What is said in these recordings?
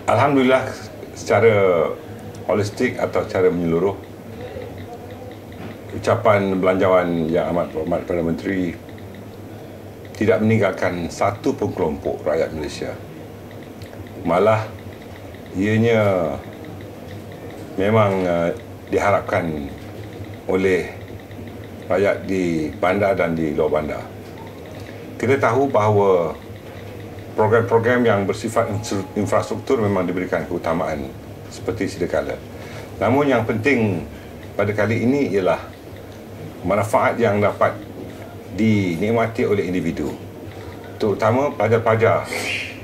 Alhamdulillah, secara holistik atau secara menyeluruh, ucapan belanjawan Yang Amat Berhormat Perdana Menteri tidak meninggalkan satu pun kelompok rakyat Malaysia. Malah ianya memang diharapkan oleh rakyat di bandar dan di luar bandar. Kita tahu bahawa program-program yang bersifat infrastruktur memang diberikan keutamaan seperti sedia kala. Namun yang penting pada kali ini ialah manfaat yang dapat dinikmati oleh individu, terutama pelajar-pelajar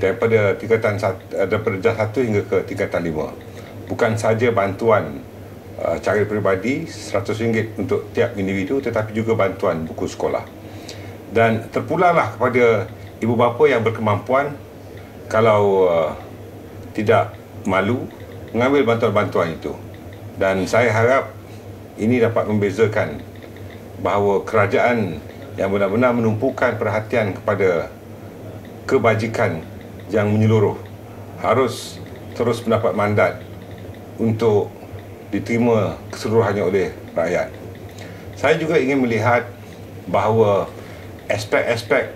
daripada darjah 1 hingga ke tingkatan 5. Bukan saja bantuan cara peribadi RM100 untuk tiap individu, tetapi juga bantuan buku sekolah. Dan terpulanglah kepada ibu bapa yang berkemampuan, kalau tidak malu, mengambil bantuan-bantuan itu. Dan saya harap ini dapat membezakan bahawa kerajaan yang benar-benar menumpukan perhatian kepada kebajikan yang menyeluruh harus terus mendapat mandat untuk diterima keseluruhannya oleh rakyat. Saya juga ingin melihat bahawa aspek-aspek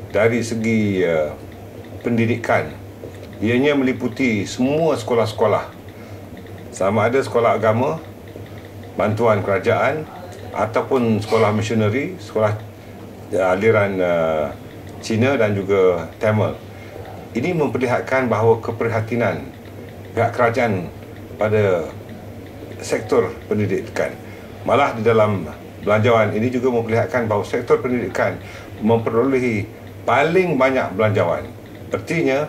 dari segi pendidikan, ianya meliputi semua sekolah-sekolah, sama ada sekolah agama, bantuan kerajaan, ataupun sekolah misioneri, sekolah aliran Cina dan juga Tamil. Ini memperlihatkan bahawa keprihatinan pihak kerajaan pada sektor pendidikan. Malah di dalam belanjawan ini juga memperlihatkan bahawa sektor pendidikan memperolehi paling banyak belanjawan. Artinya,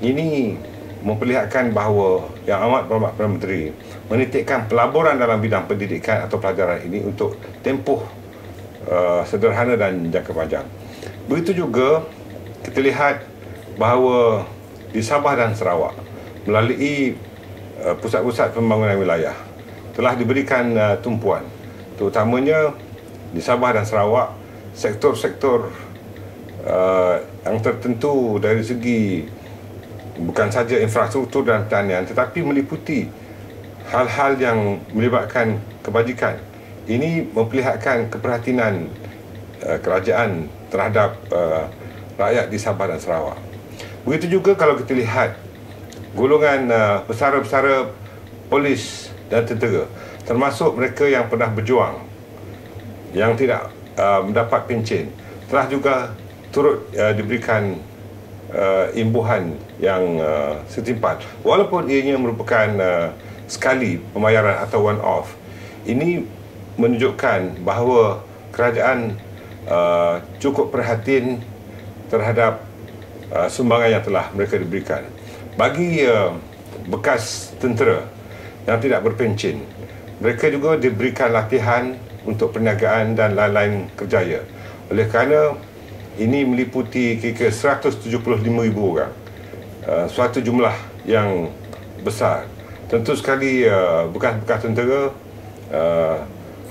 ini memperlihatkan bahawa Yang Amat Berhormat Perdana Menteri menitikkan pelaburan dalam bidang pendidikan atau pelajaran ini untuk tempoh sederhana dan jangka panjang. Begitu juga kita lihat bahawa di Sabah dan Sarawak melalui pusat-pusat pembangunan wilayah telah diberikan tumpuan, terutamanya di Sabah dan Sarawak, sektor-sektor yang tertentu dari segi bukan saja infrastruktur dan pertanian, tetapi meliputi hal-hal yang melibatkan kebajikan. Ini memperlihatkan keprihatinan kerajaan terhadap rakyat di Sabah dan Sarawak. Begitu juga kalau kita lihat golongan pesara-pesara polis dan tentera, termasuk mereka yang pernah berjuang, yang tidak mendapat pencen, telah juga turut diberikan imbuhan yang setimpal, walaupun ianya merupakan sekali pembayaran atau one off. Ini menunjukkan bahawa kerajaan cukup perhatian terhadap sumbangan yang telah mereka diberikan. Bagi bekas tentera yang tidak berpencen, mereka juga diberikan latihan untuk perniagaan dan lain-lain kerjaya. Oleh kerana ini meliputi kira 175,000 orang, suatu jumlah yang besar. Tentu sekali bekas-bekas tentera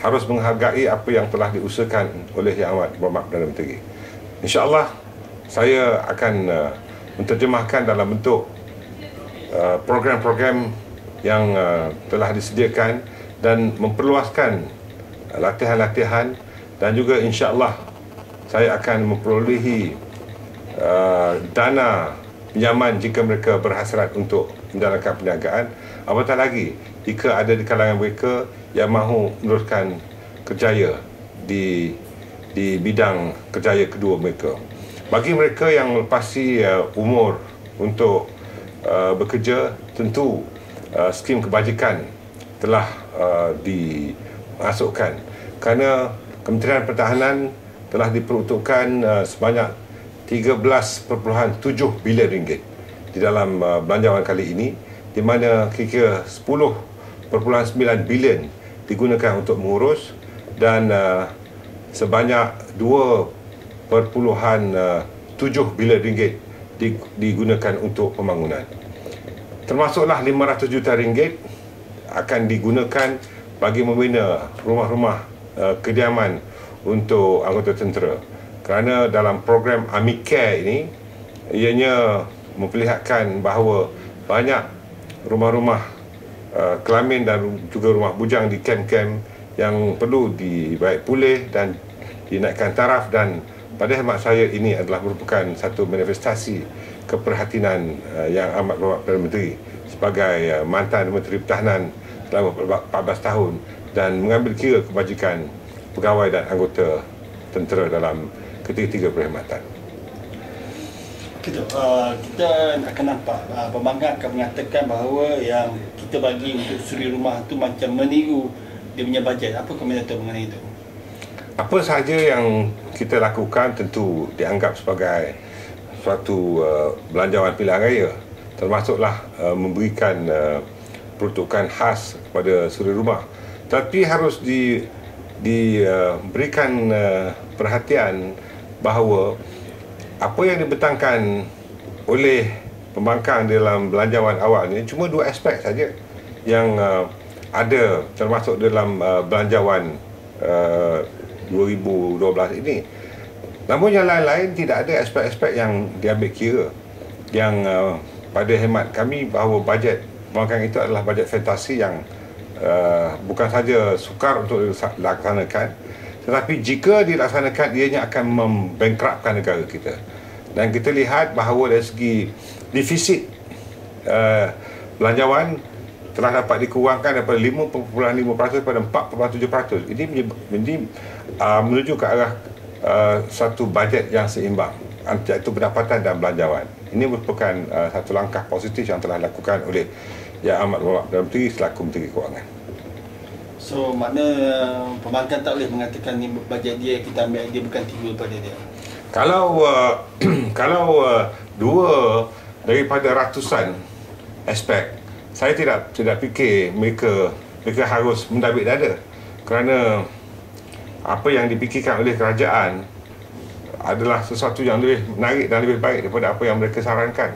harus menghargai apa yang telah diusahakan oleh Yang Amat Berhormat Perdana Menteri. InsyaAllah saya akan menterjemahkan dalam bentuk program-program yang telah disediakan dan memperluaskan latihan-latihan, dan juga insyaAllah saya akan memperolehi dana pinjaman jika mereka berhasrat untuk menjalankan perniagaan. Apatah lagi jika ada di kalangan mereka yang mahu meneruskan kerjaya di bidang kerjaya kedua mereka. Bagi mereka yang melepasi umur untuk bekerja, tentu skim kebajikan telah dimasukkan, kerana Kementerian Pertahanan telah diperuntukkan sebanyak 13.7 bilion ringgit di dalam belanjawan kali ini, di mana kira 10.9 bilion digunakan untuk mengurus dan sebanyak 2.7 bilion ringgit digunakan untuk pembangunan. Termasuklah 500 juta ringgit akan digunakan bagi membina rumah-rumah kediaman untuk anggota tentera. Kerana dalam program Army Care ini, ianya memperlihatkan bahawa banyak rumah-rumah kelamin dan juga rumah bujang di kem-kem yang perlu dibaik pulih dan dinaikkan taraf, dan pada hemat saya ini adalah merupakan satu manifestasi keprihatinan yang amat berhormat Perdana Menteri sebagai mantan Menteri Pertahanan selama 14 tahun dan mengambil kira kebajikan pegawai dan anggota tentera dalam ketiga-tiga perkhidmatan. Kita akan nampak pembangkang akan mengatakan bahawa yang kita bagi untuk suri rumah tu macam meniru dia punya bajet. Apa komentar mengenai itu? Apa sahaja yang kita lakukan tentu dianggap sebagai suatu belanjawan pilihan raya, termasuklah memberikan peruntukan khas kepada suri rumah. Tapi harus diberikan perhatian bahawa apa yang dibentangkan oleh pembangkang dalam belanjawan awal ini cuma dua aspek saja yang ada termasuk dalam belanjawan 2012 ini. Namun yang lain-lain tidak ada aspek-aspek yang diambil kira, yang pada hemat kami bahawa bajet pembangkang itu adalah bajet fantasi yang bukan saja sukar untuk dilaksanakan, tetapi jika dilaksanakan ianya akan membankruptkan negara kita. Dan kita lihat bahawa dari segi defisit belanjawan telah dapat dikurangkan daripada 5.5% pada 4.7%. Ini menuju ke arah satu bajet yang seimbang, iaitu pendapatan dan belanjawan. Ini merupakan satu langkah positif yang telah dilakukan oleh Yang Amat Berhormat Perdana Menteri selaku Menteri Kewangan. So, makna pembangkang tak boleh mengatakan ni bajet dia, kita ambil dia bukan tiru pada dia. Kalau dua daripada ratusan aspek, saya tidak fikir mereka harus mendabik dada, kerana apa yang dipikirkan oleh kerajaan adalah sesuatu yang lebih menarik dan lebih baik daripada apa yang mereka sarankan.